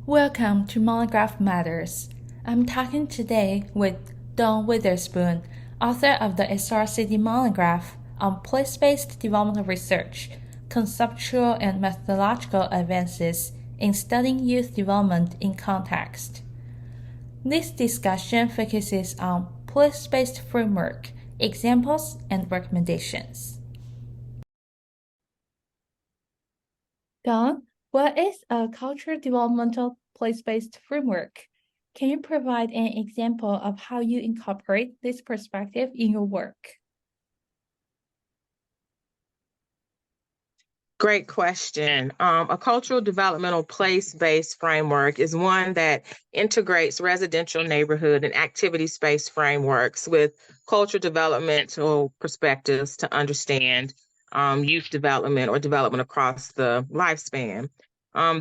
Welcome to Monograph Matters. I'm talking today with Witherspoon, author of the SRCD Monograph on place-based developmental research, conceptual and methodological advances in studying youth development in context. This discussion focuses on place-based framework, examples, and recommendations. Don, what is a cultural developmental place-based framework? Can you provide an example of how you incorporate this perspective in your work? Great question. A cultural developmental place-based framework is one that integrates residential neighborhood and activity space frameworks with cultural developmental perspectives to understand youth development or development across the lifespan.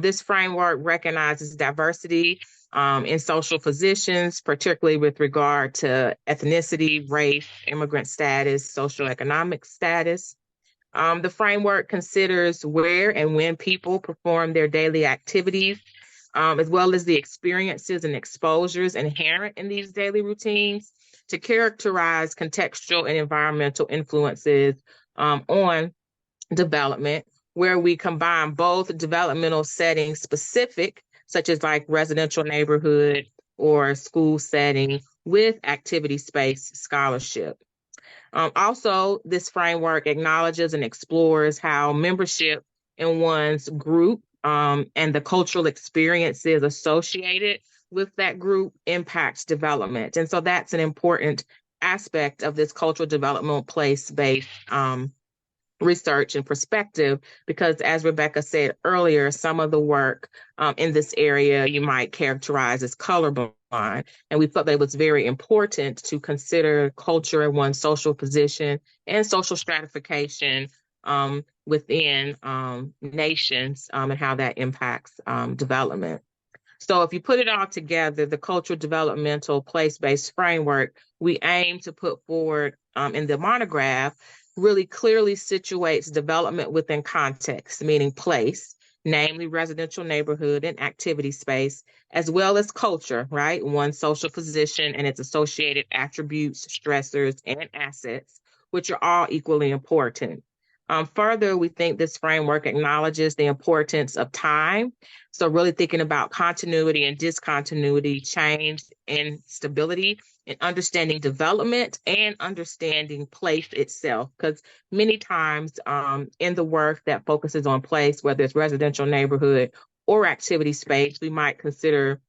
This framework recognizes diversity in social positions, particularly with regard to ethnicity, race, immigrant status, socioeconomic status. The framework considers where and when people perform their daily activities, as well as the experiences and exposures inherent in these daily routines to characterize contextual and environmental influences on development, where we combine both developmental settings specific, such as like residential neighborhood or school setting, with activity space scholarship. Also, this framework acknowledges and explores how membership in one's group and the cultural experiences associated with that group impacts development. And so that's an important aspect of this cultural development place-based research and perspective, because as Rebecca said earlier, some of the work in this area you might characterize as colorblind. And we felt that it was very important to consider culture in one's social position and social stratification within nations and how that impacts development. So if you put it all together, the cultural developmental place-based framework we aim to put forward in the monograph really clearly situates development within context, meaning place, namely residential neighborhood and activity space, as well as culture, right? One's social position and its associated attributes, stressors, and assets, which are all equally important. Further, we think this framework acknowledges the importance of time. So really thinking about continuity and discontinuity, change and stability, and understanding development and understanding place itself. Because many times in the work that focuses on place, whether it's residential neighborhood or activity space, we might consider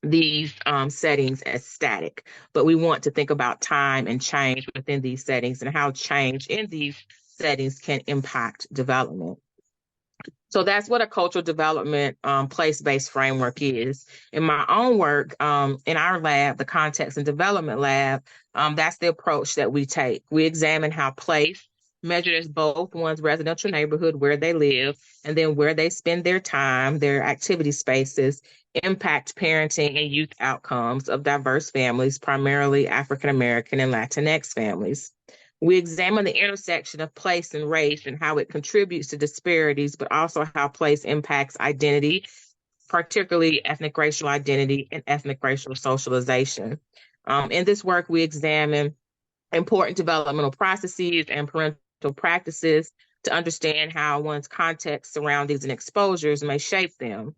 these settings as static, but we want to think about time and change within these settings and how change in these settings can impact development. So that's what a cultural development place-based framework is. In my own work, in our lab, the Context and Development Lab, that's the approach that we take. We examine how place, measured as both one's residential neighborhood, where they live, and then where they spend their time, their activity spaces, impact parenting and youth outcomes of diverse families, primarily African American and Latinx families. We examine the intersection of place and race and how it contributes to disparities, but also how place impacts identity, particularly ethnic racial identity and ethnic racial socialization. In this work, we examine important developmental processes and parental practices to understand how one's context, surroundings, and exposures may shape them.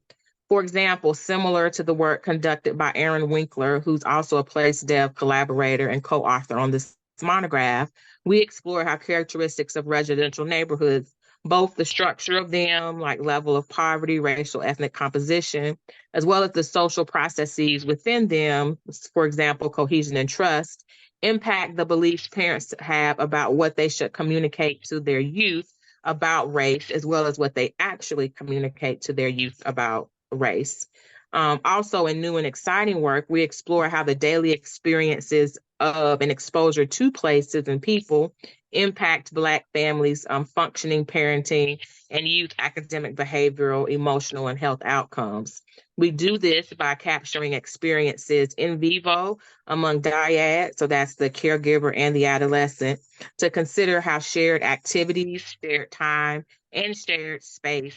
For example, similar to the work conducted by Aaron Winkler, who's also a place dev collaborator and co-author on this monograph, we explore how characteristics of residential neighborhoods, both the structure of them, like level of poverty, racial, ethnic composition, as well as the social processes within them, for example, cohesion and trust, impact the beliefs parents have about what they should communicate to their youth about race, as well as what they actually communicate to their youth about race. Also, in new and exciting work, we explore how the daily experiences of and exposure to places and people impact Black families' functioning, parenting, and youth academic, behavioral, emotional, and health outcomes. We do this by capturing experiences in vivo among dyads, so that's the caregiver and the adolescent, to consider how shared activities, shared time, and shared space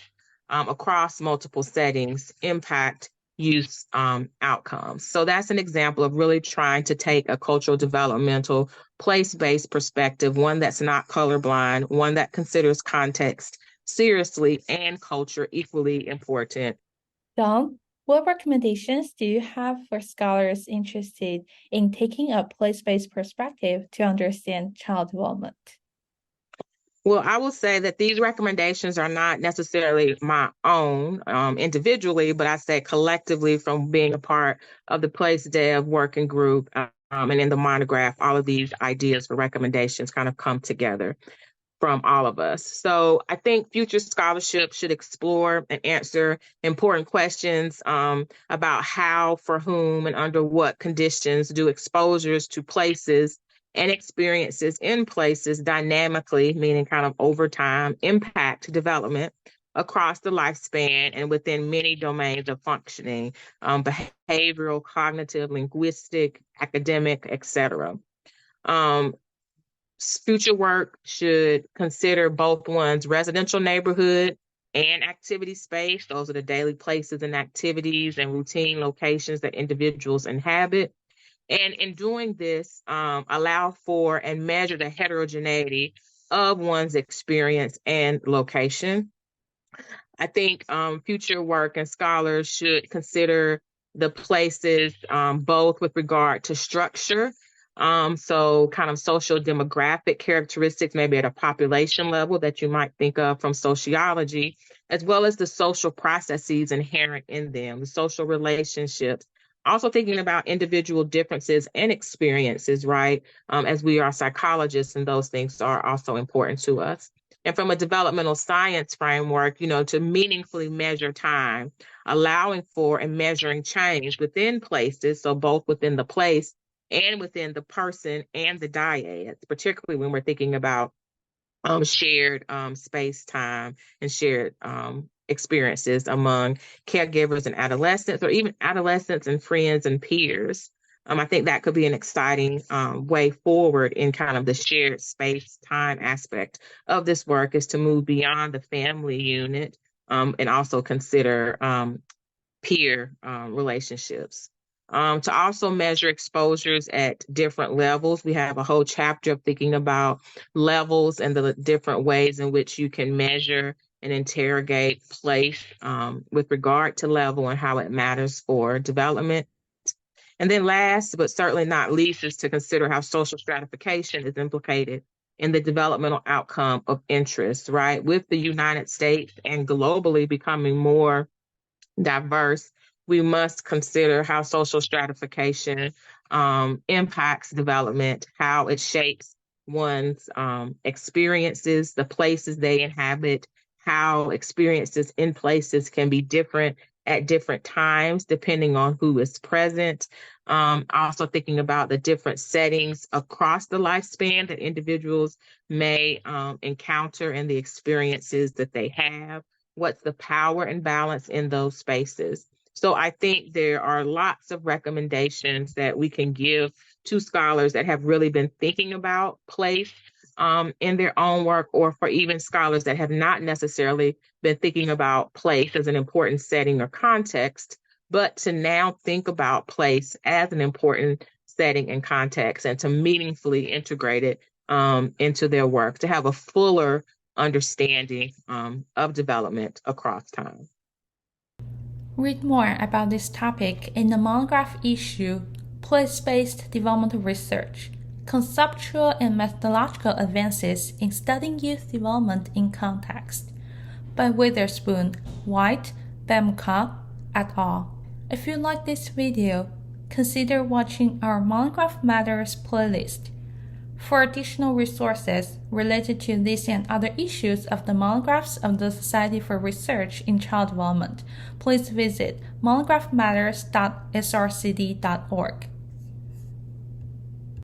across multiple settings impact use outcomes. So that's an example of really trying to take a cultural developmental place-based perspective, one that's not colorblind, one that considers context seriously and culture equally important. Don, what recommendations do you have for scholars interested in taking a place-based perspective to understand child development? Well, I will say that these recommendations are not necessarily my own individually, but I say collectively from being a part of the Place Dev working group and in the monograph, all of these ideas for recommendations kind of come together from all of us. So I think future scholarship should explore and answer important questions about how, for whom, and under what conditions do exposures to places and experiences in places dynamically, meaning kind of over time, impact development across the lifespan and within many domains of functioning, behavioral, cognitive, linguistic, academic, etc. Future work should consider both one's residential neighborhood and activity space. Those are the daily places and activities and routine locations that individuals inhabit. And in doing this, allow for and measure the heterogeneity of one's experience and location. I think future work and scholars should consider the places both with regard to structure, so kind of social demographic characteristics, maybe at a population level that you might think of from sociology, as well as the social processes inherent in them, the social relationships. Also thinking about individual differences and experiences, right? As we are psychologists, and those things are also important to us. And from a developmental science framework, to meaningfully measure time, allowing for and measuring change within places, so both within the place and within the person and the dyad, particularly when we're thinking about shared space, time, and shared experiences among caregivers and adolescents, or even adolescents and friends and peers. I think that could be an exciting way forward in kind of the shared space time aspect of this work, is to move beyond the family unit and also consider peer relationships. To also measure exposures at different levels. We have a whole chapter of thinking about levels and the different ways in which you can measure and interrogate place with regard to level and how it matters for development. And then last, but certainly not least, is to consider how social stratification is implicated in the developmental outcome of interest, right? With the United States and globally becoming more diverse, we must consider how social stratification impacts development, how it shapes one's experiences, the places they inhabit, how experiences in places can be different at different times, depending on who is present. Also thinking about the different settings across the lifespan that individuals may encounter and the experiences that they have. What's the power and balance in those spaces? So I think there are lots of recommendations that we can give to scholars that have really been thinking about place in their own work, or for even scholars that have not necessarily been thinking about place as an important setting or context, but to now think about place as an important setting and context, and to meaningfully integrate it into their work, to have a fuller understanding of development across time. Read more about this topic in the monograph issue, Place-Based Developmental Research, Conceptual and Methodological Advances in Studying Youth Development in Context, by Witherspoon, White, Bámaca, et al. If you like this video, consider watching our Monograph Matters playlist. For additional resources related to this and other issues of the monographs of the Society for Research in Child Development, please visit monographmatters.srcd.org.